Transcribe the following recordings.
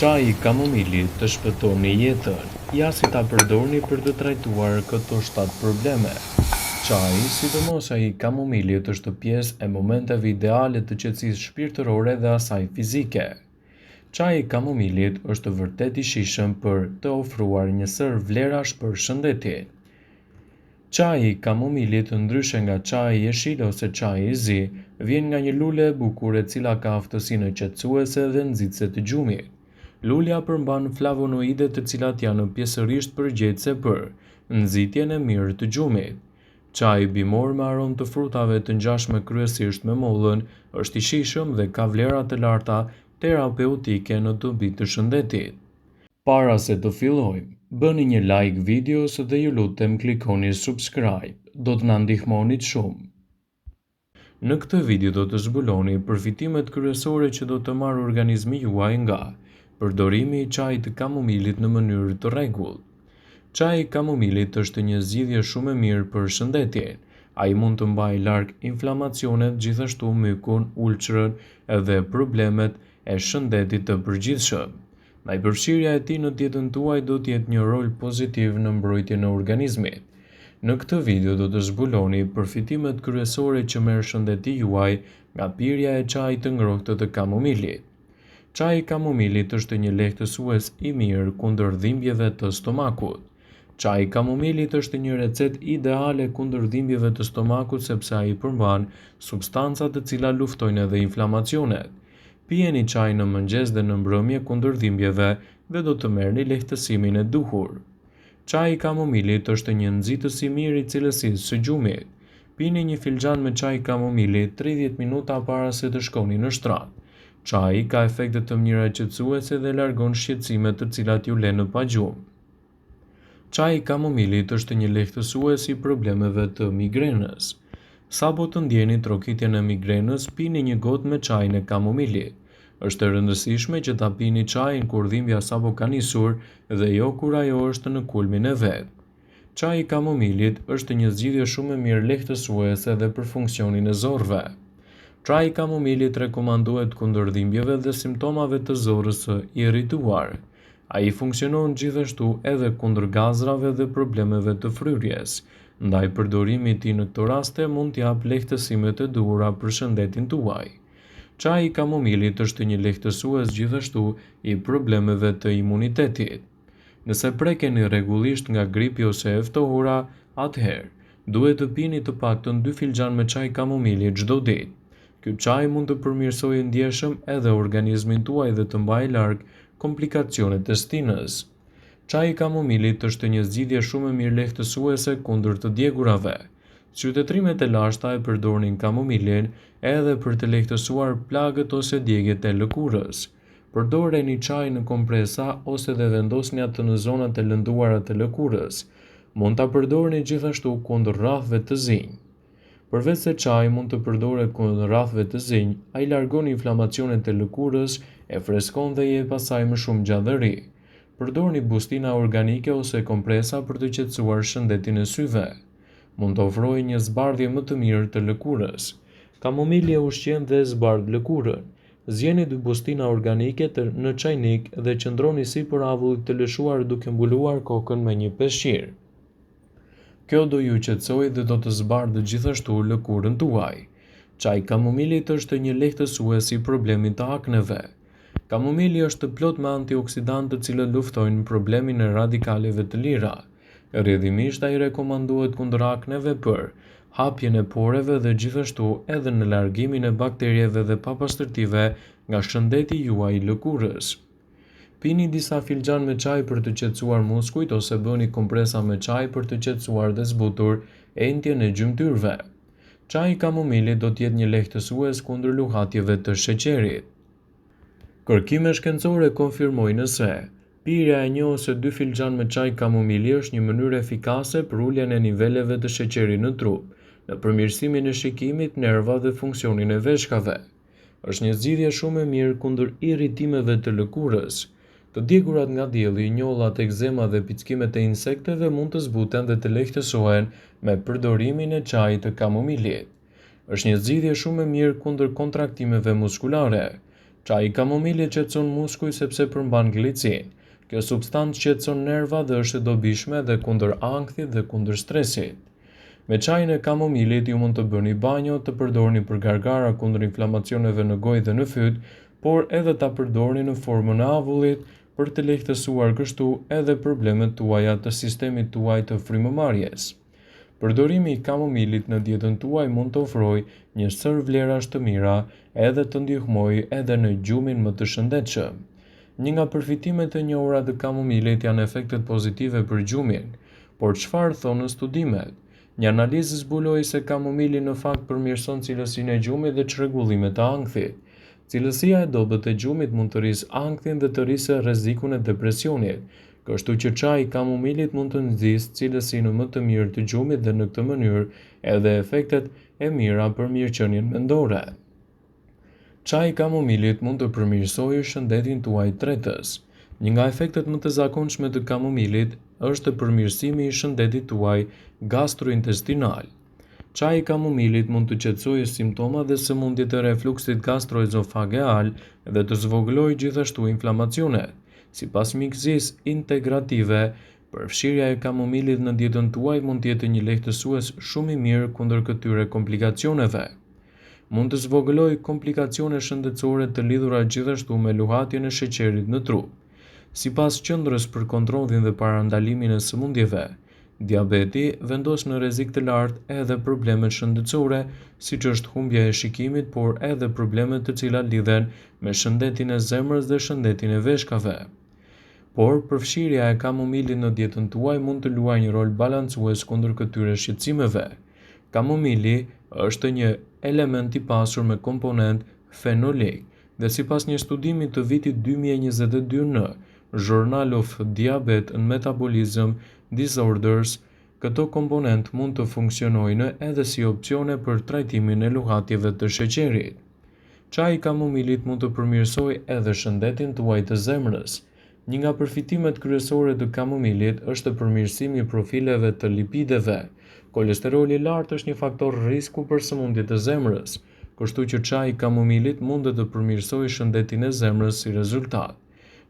Çaji i kamomilit të shpëton jetën, ja si ta përdorni për të trajtuar këto 7 probleme. Çaji, sidomos ai i kamomilit, është pjesë e momenteve ideale të qetësisë shpirtërore dhe asaj fizike. Çaji i kamomilit është vërtet i shijshëm për të ofruar një sër vlerash për shëndetin. Çaji i kamomilit, ndryshe nga çaji i jeshil ose çaji i zi, vjen nga një lule e bukur e cila ka aftësinë qetësuese dhe nxitëse të gjumit. Lulja përmban flavonoide të cilat janë pjesërisht përgjegjëse për nxitjen e mirë të gjumit. Çaji bimor me aromë të frutave të ngjashme kryesisht me mollën është i shijshëm dhe ka vlera të larta terapeutike në dobi të shëndetit. Para se të fillojmë, bëni një like videos dhe ju lutem klikoni subscribe, do të na ndihmonit shumë. Në këtë video do të zbuloni përfitimet kryesore që do të marrë organizmi juaj nga përdorimi i çajit të kamomilit në mënyrë të rregullt. Çaji i kamomilit është një zgjidhje shumë e mirë për shëndetin. Ai mund të mbajë larg inflamacionet, gjithashtu mykun, ulçrën edhe problemet e shëndetit të përgjithshëm. Ndajpërfshirja e tij në dietën tuaj do të jetë një rol pozitiv në mbrojtjen e organizmit. Në këtë video do të zbuloni përfitimet kryesore që merr shëndeti juaj nga pirja e çajit të ngrohtë të kamomilit. Çaji i kamomilit është një lehtësues i mirë kundër dhimbjeve të stomakut. Çaji i kamomilit është një recetë ideale kundër dhimbjeve të stomakut sepse ai përmban substanca të cilat luftojnë edhe inflamacionet. Pijeni çaj në mëngjes dhe në mbrëmje kundër dhimbjeve dhe do të merrni lehtësimin e duhur. Çaji i kamomilit është një nxitës i mirë i cilësisë së gjumit. Pini një filxhan me çaj kamomili 30 minuta para se të shkoni në shtrat. Çaji ka efekte të mira qetësuese dhe largon shqetësimet të cilat ju lënë pa gjumë. Çaji i kamomilit është një lehtësues i problemeve të migrenës. Sapo të ndjeni trokitjen e migrenës, pini një gotë me çajin e kamomilit. Është e rëndësishme që ta pini çajin kur dhimbja sapo ka nisur dhe jo kur ajo është në kulmin e vet. Çaji i kamomilit është një zgjidhje shumë e mirë lehtësuese edhe për funksionin e zorrve. Çaji i kamomilit rekomandohet kundër dhimbjeve dhe simptomave të zorrës së irrituar. Ai funksionon gjithashtu edhe kundër gazrave dhe problemeve të fryrjes, ndaj përdorimi i tij në këto raste mund t'jap lehtësime të duhura për shëndetin tuaj. Çaji i kamomilit është një lehtësues gjithashtu i problemeve të imunitetit. Nëse prekeni rregullisht nga gripi ose e ftohura, atëherë duhet të pini të paktën 2 filxhan me çaj kamomili çdo ditë. Ky çaj mund të përmirësojë ndjeshëm edhe organizmin tuaj dhe të mbajë larg komplikacionet e stinës. Çaji i kamomilit është një zgjidhje shumë e mirë lehtësuese kundër të djegurave. Qytetrimet e lashta e përdorin kamomilin edhe për të lehtësuar plagët ose djegjet e lëkurës. Përdoreni çaj në kompresa ose dhe vendosni atë në zonat e lënduara të lëkurës. Mund ta përdorni gjithashtu kundër rrafëve të zinj. Përveç se çaji mund të përdoret kundër rrafëve të zinj, ai largon inflamacionet e lëkurës, e freskon dhe jep asaj më shumë gjallëri. Përdorni bustina organike ose kompresa për të qetësuar shëndetin e syve. Mund të ofrojë një zbardhje më të mirë të lëkurës. Kamomili e ushqen dhe zbardh lëkurën. Zgjeni 2 bustina organike në çajnik dhe qëndroni sipër avullit të lëshuar duke mbuluar kokën me një peshqir. Kjo do ju qetësojë dhe do të zbardhë gjithashtu lëkurën tuaj. Çaji i kamomilit është një lehtësues i problemit të akneve. Kamomili është plot me antioksidantë të cilët luftojnë problemin e radikaleve të lira. Rrjedhimisht ai rekomandohet kundër akneve për hapjen e poreve dhe gjithashtu edhe në largimin e bakterieve dhe papastërtive nga shëndeti juaj i lëkurës. Pini disa filxhan me çaj për të qetësuar muskujt ose bëni kompresa me çaj për të qetësuar dhe zbutur entjen e gjymtyrëve. Çaji i kamomilit do të jetë një lehtësues kundër luhatjeve të sheqerit. Kërkime shkencore konfirmojnë se pirja e 1 ose 2 filxhan me çaj kamomili është një mënyrë efikase për uljen e niveleve të sheqerit në trup, në përmirësimin e shikimit, nerva dhe funksionin e veshkave. Është një zgjidhje shumë e mirë kundër irritimeve të lëkurës. Të djegurat nga dielli, njollat, ekzema dhe pickimet e insekteve mund të zbuten dhe të lehtësohen me përdorimin e çajit të kamomilit. Është një zgjidhje shumë e mirë kundër kontraktimeve muskulare. Çaji i kamomilit qetëson muskuj sepse përmban glicin. Kjo substancë qetëson nerva dhe është e dobishme edhe kundër ankthit dhe kundër stresit. Me çajin e kamomilit ju mund të bëni banjo, të përdorni për gargara kundër inflamacioneve në gojë dhe në fyt, por edhe ta përdorni në formën e avullit për të lehtësuar kështu edhe problemet tuaja të sistemit tuaj të frymëmarrjes. Përdorimi i kamomilit në dietën tuaj mund të ofrojë një sër vlerash të mira edhe të ndihmojë edhe në gjumin më të shëndetshëm. Një nga përfitimet e njohura të kamomilit janë efektet pozitive për gjumin, por çfarë thonë studimet? Një analizë zbuloi se kamomili në fakt përmirëson cilësinë e gjumit dhe çrregullimet e ankthit. Cilësia e dobët e gjumit mund të rrisë ankthin dhe të rrisë rrezikun e depresionit, kështu që çaji i kamomilit mund të nxjisë cilësinë më të mirë të gjumit dhe në këtë mënyrë edhe efektet e mira për mirëqenien mendore. Çaji i kamomilit mund të përmirësojë shëndetin tuaj tretës. Një nga efektet më të zakonshme të kamomilit është përmirësimi i shëndetit tuaj gastrointestinal. Çaji i kamomilit mund të qetësojë simptomat dhe sëmundjet e refluksit gastroezofageal dhe të zvogëlojë gjithashtu inflamacionet. Sipas mjekësisë integrative, përfshirja e kamomilit në dietën tuaj mund të jetë një lehtësues shumë i mirë kundër këtyre komplikacioneve. Mund të zvogëlojë komplikacione shëndetësore të lidhura gjithashtu me luhatjen e sheqerit në trup. Sipas Qendrës për Kontrollin dhe Parandalimin e Sëmundjeve, diabeti vendos në rrezik të lartë edhe problemet shëndetësore, siç është humbja e shikimit, por edhe problemet të cilat lidhen me shëndetin e zemrës dhe shëndetin e veshkave. Por përfshirja e kamomilit në dietën tuaj mund të luajë një rol balancues kundër këtyre shqetësimeve. Kamomili është një element i pasur me komponent fenolik dhe sipas një studimi të vitit 2022 në Journal of Diabetes and Metabolism Disorders, këto komponent mund të funksionojnë edhe si opsione për trajtimin e luhatjeve të sheqerit. Çaji i kamomilit mund të përmirësojë edhe shëndetin tuaj të zemrës. Një nga përfitimet kryesore të kamomilit është përmirësimi i profileve të lipideve. Kolesteroli i lartë është një faktor rreziku për sëmundjet e zemrës, kështu që çaji i kamomilit mund të përmirësojë shëndetin e zemrës si rezultat.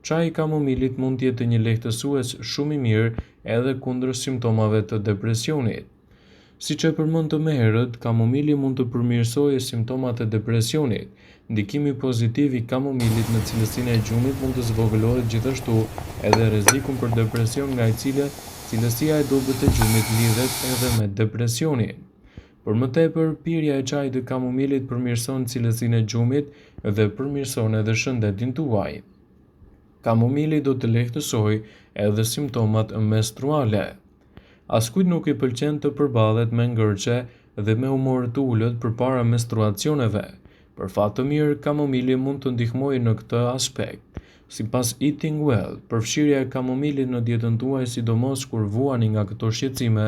Çaji i kamomilit mund të jetë një lehtësues shumë i mirë edhe kundër simptomave të depresionit. Siç e përmendëm më herët, kamomili mund të përmirësojë simptomat e depresionit. Ndikimi pozitiv i kamomilit në cilësinë e gjumit mund të zvogëlojë gjithashtu edhe rrezikun për depresion, nga i cili cilësia e dobët të gjumit lidhet edhe me depresionin. Për më tepër, pirja e çajit të kamomilit përmirëson cilësinë e gjumit dhe përmirëson edhe shëndetin tuaj. Kamomili do të lehtësojë edhe simptomat menstruale. Askujt nuk i pëlqen të përballet me ngërçe dhe me humor të ulët përpara menstruacioneve. Për fat të mirë, kamomili mund të ndihmojë në këtë aspekt. Sipas Eating Well, përfshirja e kamomilit në dietën tuaj, sidomos kur vuani nga këto shqetësime,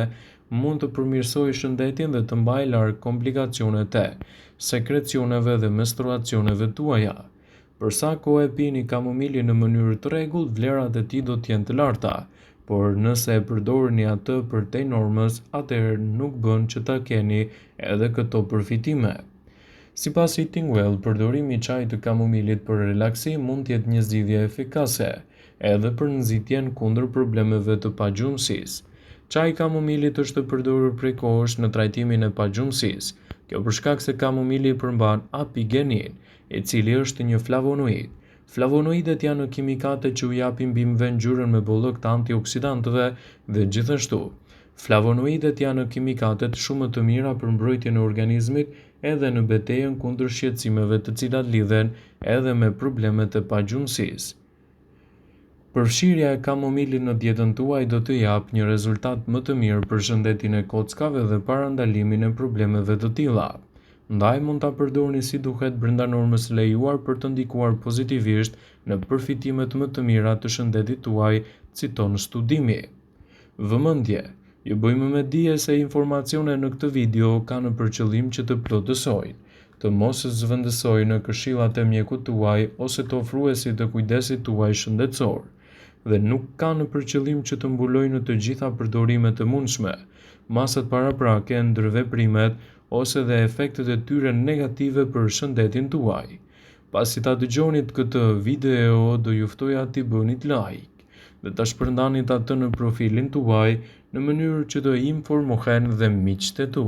mund të përmirësojë shëndetin dhe të mbajë larg komplikacionet e sekrecioneve dhe menstruacioneve tuaja. Për sa kohë e pini kamomilin në mënyrë të rregullt, vlerat e tij do të jenë të larta, por nëse e përdorni atë përtej normës, atëherë nuk bën që ta keni edhe këto përfitime. Sipas Eating Well, përdorimi i çajit të kamomilit për relaksim mund të jetë një zgjidhje efikase, edhe për nxitjen kundër problemeve të pagjumësisë. Çaji i kamomilit është përdorur prej kohësh në trajtimin e pagjumësisë. Kjo për shkak se kamomili përmban apigenin, i cili është një flavonoid. Flavonoidet janë kimikate që u japin bimëve ngjyrën me bollëk të antioksidantëve dhe gjithashtu, flavonoidet janë kimikatet shumë të mira për mbrojtjen e organizmit edhe në betejën kundër shqetësimeve të cilat lidhen edhe me problemet e pagjumësisë. Përfshirja e kamomilit në dietën tuaj do të japë një rezultat më të mirë për shëndetin e kockave dhe parandalimin e problemeve të tilla. Ndaj mund ta përdorni si duhet brenda normës së lejuar për të ndikuar pozitivisht në përfitimet më të mira të shëndetit tuaj, citon studimi. Vëmendje, ju bëjmë me dije se informacionet në këtë video kanë për qëllim që të plotësojnë, të mos zëvendësojnë në këshillat e mjekut tuaj ose të ofruesit të kujdesit tuaj shëndetësor, dhe nuk kanë për qëllim që të mbulojnë të gjitha përdorimet e mundshme, masat paraprake, ndërveprimet ose dhe efektet e tyre negative për shëndetin tuaj. Pasi ta dëgjonit këtë video, do ju ftoja t'i bënit like dhe ta shpërndanit atë në profilin tuaj në mënyrë që të informohen dhe miqtë e tu.